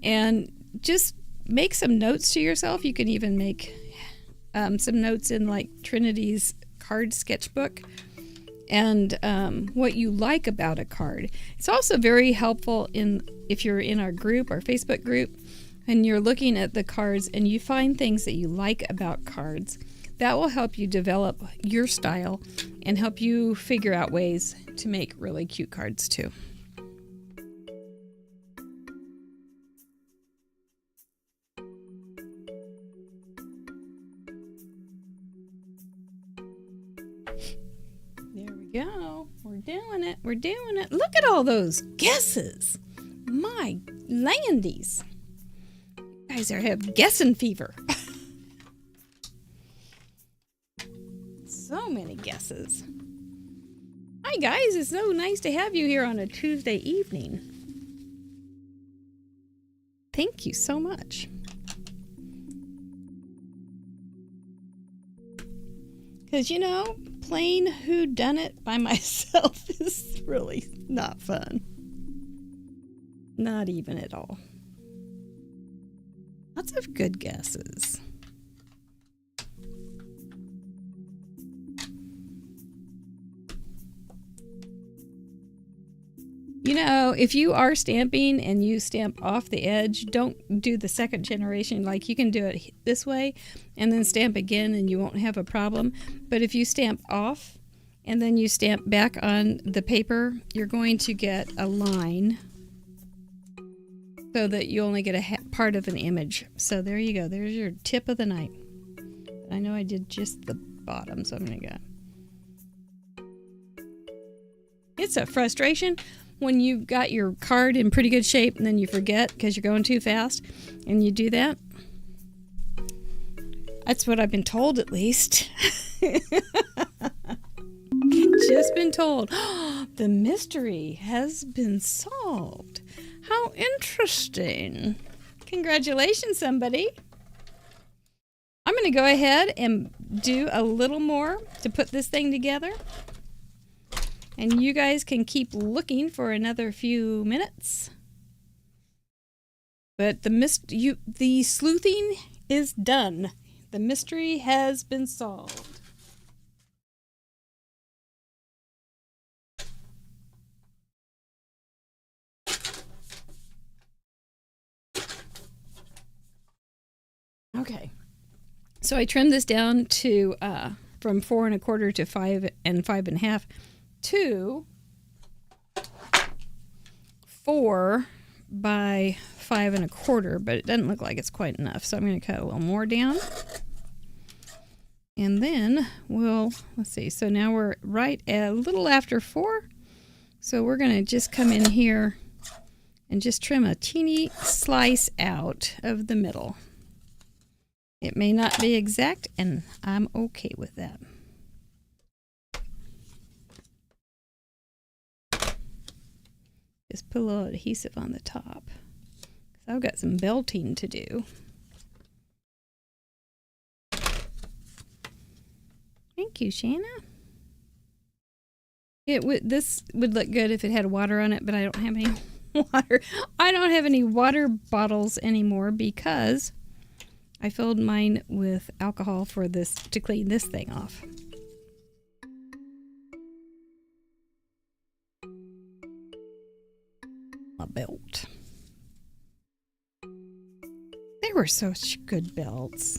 and just make some notes to yourself. You can even make some notes in like Trinity's card sketchbook, and what you like about a card. It's also very helpful if you're in our group, our Facebook group, and you're looking at the cards and you find things that you like about cards. That will help you develop your style and help you figure out ways to make really cute cards too. There we go. We're doing it. We're doing it. Look at all those guesses. My landies. You guys have guessing fever. So many guesses. Hi guys, it's so nice to have you here on a Tuesday evening. Thank you so much. Because you know, playing Whodunit by myself is really not fun. Not even at all. Lots of good guesses. You know, if you are stamping and you stamp off the edge, don't do the second generation. Like, you can do it this way and then stamp again and you won't have a problem. But if you stamp off and then you stamp back on the paper, you're going to get a line so that you only get a part of an image. So there you go. There's your tip of the night. I know I did just the bottom, so I'm going to go. It's a frustration when you've got your card in pretty good shape and then you forget because you're going too fast and you do that. That's what I've been told, at least. Just been told. The mystery has been solved. How interesting. Congratulations, somebody. I'm going to go ahead and do a little more to put this thing together. And you guys can keep looking for another few minutes. But the sleuthing is done. The mystery has been solved. Okay. So I trimmed this down to from 4 1/4 to 5 and 5 1/2 to 4 by 5 1/4, but it doesn't look like it's quite enough. So I'm going to cut a little more down. And then let's see. So now we're right at a little after 4. So we're going to just come in here and just trim a teeny slice out of the middle. It may not be exact, and I'm okay with that. Just put a little adhesive on the top, because I've got some belting to do. Thank you, Shanna. This would look good if it had water on it, but I don't have any water. I don't have any water bottles anymore because I filled mine with alcohol for this to clean this thing off. belt. They were such good belts.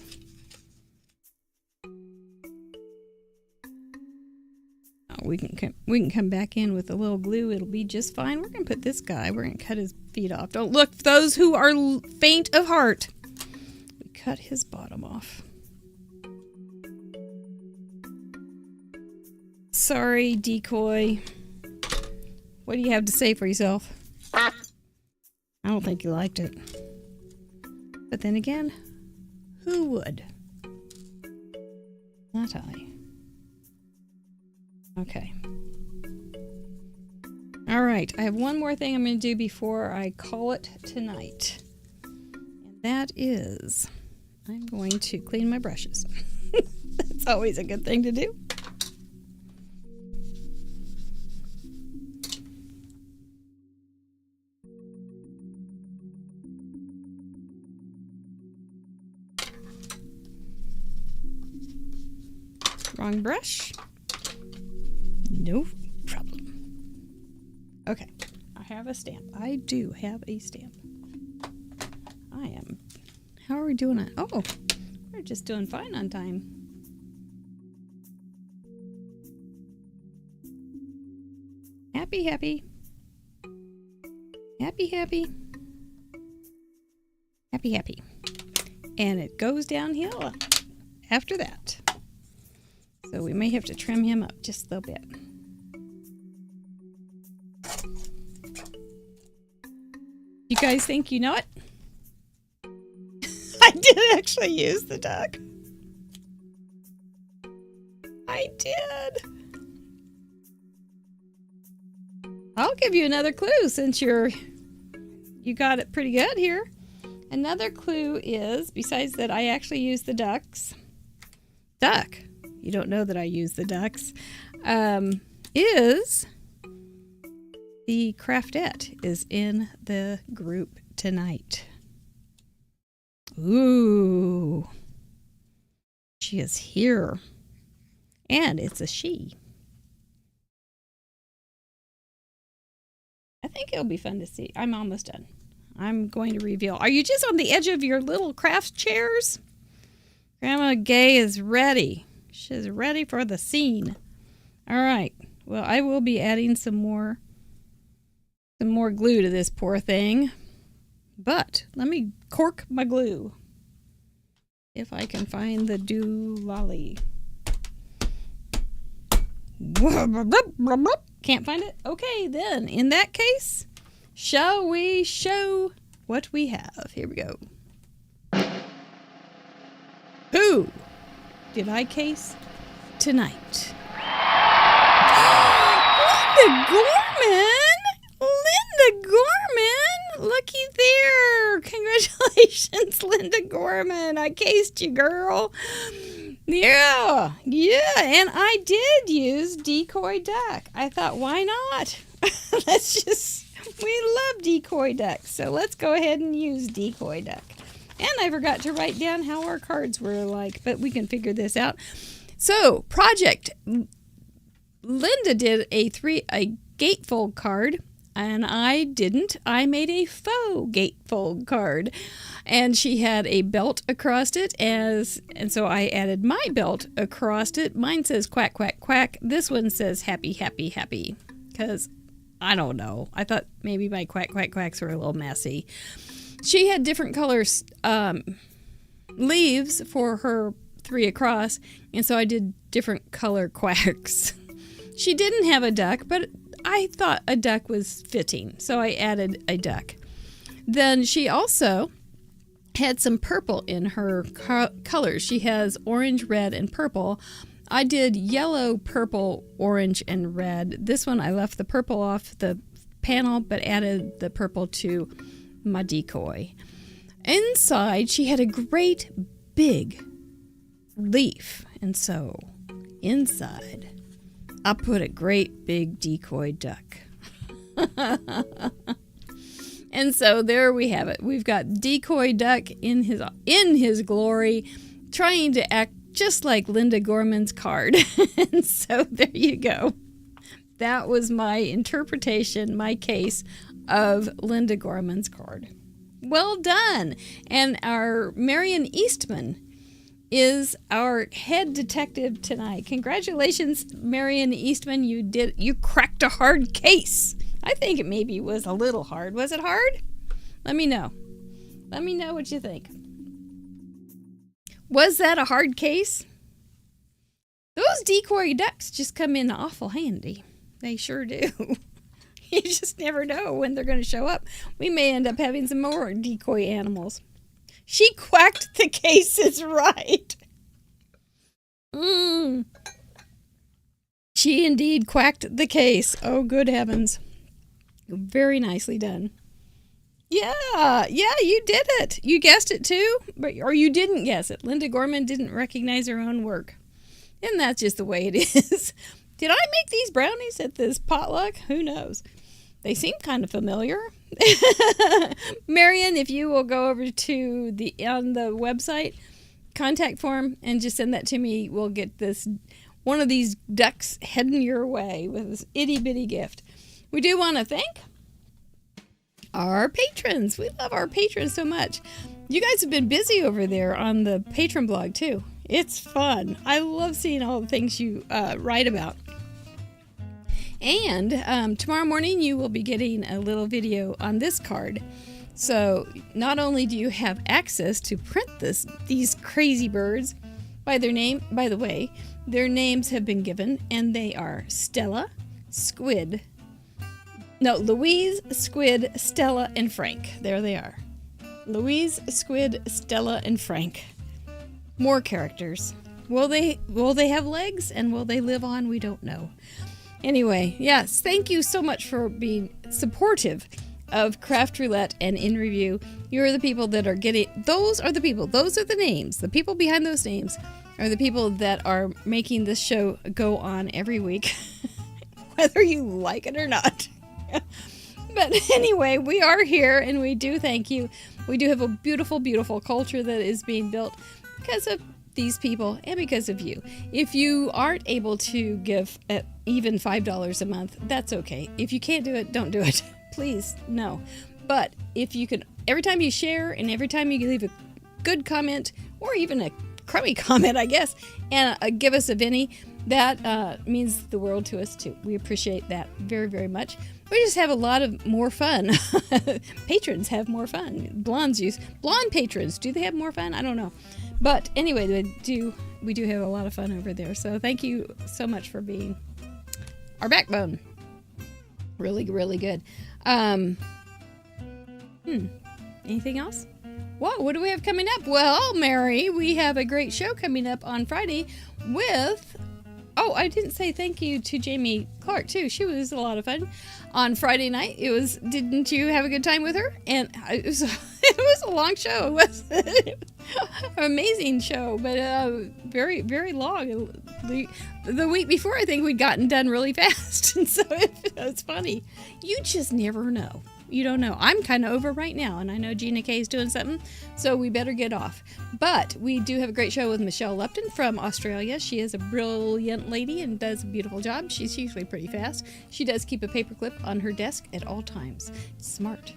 Oh, we can come back in with a little glue. It'll be just fine. We're going to put this guy. We're going to cut his feet off. Don't look, those who are faint of heart. We cut his bottom off. Sorry, Decoy. What do you have to say for yourself? I don't think you liked it. But then again, who would? Not I. Okay. All right. I have one more thing I'm going to do before I call it tonight. And that is, I'm going to clean my brushes. That's always a good thing to do. Wrong brush. No problem. Okay, I have a stamp. I do have a stamp. How are we doing it? Oh, we're just doing fine on time. Happy, happy. Happy, happy. Happy, happy. And it goes downhill after that. So we may have to trim him up just a little bit. You guys think you know it? I did actually use the duck. I did. I'll give you another clue since you got it pretty good here. Another clue is, besides that I actually used the duck. You don't know that I use the ducks. Is the Craftette is in the group tonight. Ooh. She is here. And it's a she. I think it'll be fun to see. I'm almost done. I'm going to reveal. Are you just on the edge of your little craft chairs? Grandma Gay is ready. She's ready for the scene. All right. Well, I will be adding some more glue to this poor thing. But let me cork my glue. If I can find the doolally. Can't find it? Okay, then. In that case, shall we show what we have? Here we go. Who did I case tonight? Linda Gorman! Linda Gorman! Looky there! Congratulations, Linda Gorman! I cased you, girl. Yeah, and I did use Decoy Duck. I thought, why not? We love Decoy Duck, so let's go ahead and use Decoy Duck. And I forgot to write down how our cards were like, but we can figure this out. So, project. Linda did a gatefold card, and I didn't. I made a faux gatefold card, and she had a belt across it, and so I added my belt across it. Mine says quack, quack, quack. This one says happy, happy, happy, because I don't know. I thought maybe my quack, quack, quacks were a little messy. She had different colors leaves for her 3 across, and so I did different color quacks. She didn't have a duck, but I thought a duck was fitting, so I added a duck. Then she also had some purple in her colors. She has orange, red, and purple. I did yellow, purple, orange, and red. This one I left the purple off the panel, but added the purple to my decoy. Inside, she had a great big leaf, and so inside, I put a great big decoy duck. And so there we have it. We've got Decoy Duck in his glory, trying to act just like Linda Gorman's card. And so there you go. That was my interpretation, my case of Linda Gorman's card. Well done. And our Marion Eastman is our head detective tonight. Congratulations, Marion Eastman. You cracked a hard case. I think it maybe was a little hard. Was it hard? Let me know. Let me know what you think. Was that a hard case? Those decoy ducks just come in awful handy. They sure do. You just never know when they're going to show up. We may end up having some more decoy animals. She quacked the cases right. She indeed quacked the case. Oh, good heavens. Very nicely done. Yeah, you did it. You guessed it too, or you didn't guess it. Linda Gorman didn't recognize her own work. And that's just the way it is. Did I make these brownies at this potluck? Who knows? They seem kind of familiar. Marion, if you will go over to on the website contact form and just send that to me, we'll get one of these ducks heading your way with this itty bitty gift. We do want to thank our patrons. We love our patrons so much. You guys have been busy over there on the patron blog too. It's fun. I love seeing all the things you write about. And tomorrow morning you will be getting a little video on this card. So not only do you have access to print these crazy birds by the way, their names have been given, and they are Louise, Squid, Stella, and Frank. There they are. Louise, Squid, Stella, and Frank. More characters. Will they have legs, and will they live on? We don't know. Anyway, yes, thank you so much for being supportive of Craft Roulette and In Review. You're the people that are those are the names. The people behind those names are the people that are making this show go on every week, whether you like it or not. But anyway, we are here, and we do thank you. We do have a beautiful, beautiful culture that is being built because of these people and because of you. If you aren't able to give even $5 a month, that's okay. If you can't do it, don't do it. Please, no. But if you can, every time you share and every time you leave a good comment or even a crummy comment, I guess, and give us a Vinny, that means the world to us too. We appreciate that very, very much. We just have a lot of more fun. Patrons have more fun. Blonde patrons, do they have more fun? I don't know. But anyway, we do have a lot of fun over there. So thank you so much for being our backbone. Really, really good. Anything else? Whoa, what do we have coming up? Well, Mary, we have a great show coming up on Friday with... Oh, I didn't say thank you to Jamie Clark, too. She was a lot of fun. On Friday night, didn't you have a good time with her? And it was a long show. It was an amazing show, but very, very long. The week before, I think we'd gotten done really fast. And so it's funny. You just never know. You don't know. I'm kind of over right now, and I know Gina Kay is doing something, so we better get off. But we do have a great show with Michelle Lupton from Australia. She is a brilliant lady and does a beautiful job. She's usually pretty fast. She does keep a paperclip on her desk at all times. Smart.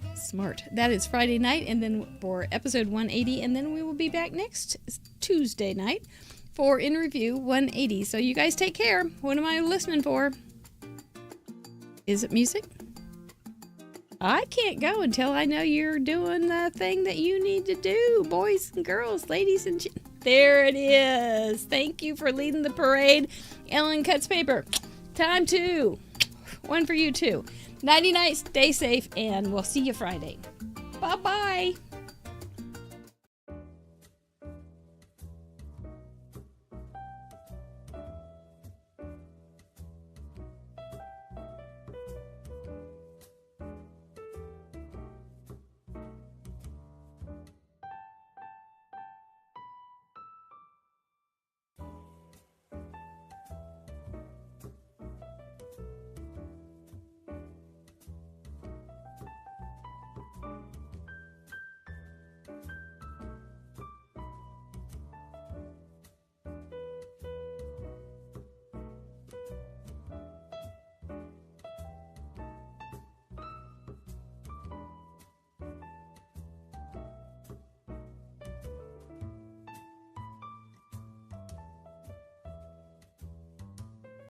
That is Friday night, and then for episode 180, and then we will be back next Tuesday night for In Review 180. So you guys take care. What am I listening for? Is it music? I can't go until I know you're doing the thing that you need to do, boys and girls, ladies and there it is. Thank you for leading the parade. Ellen Cuts Paper. Time 2. One for you too. Nighty night, stay safe, and we'll see you Friday. Bye-bye.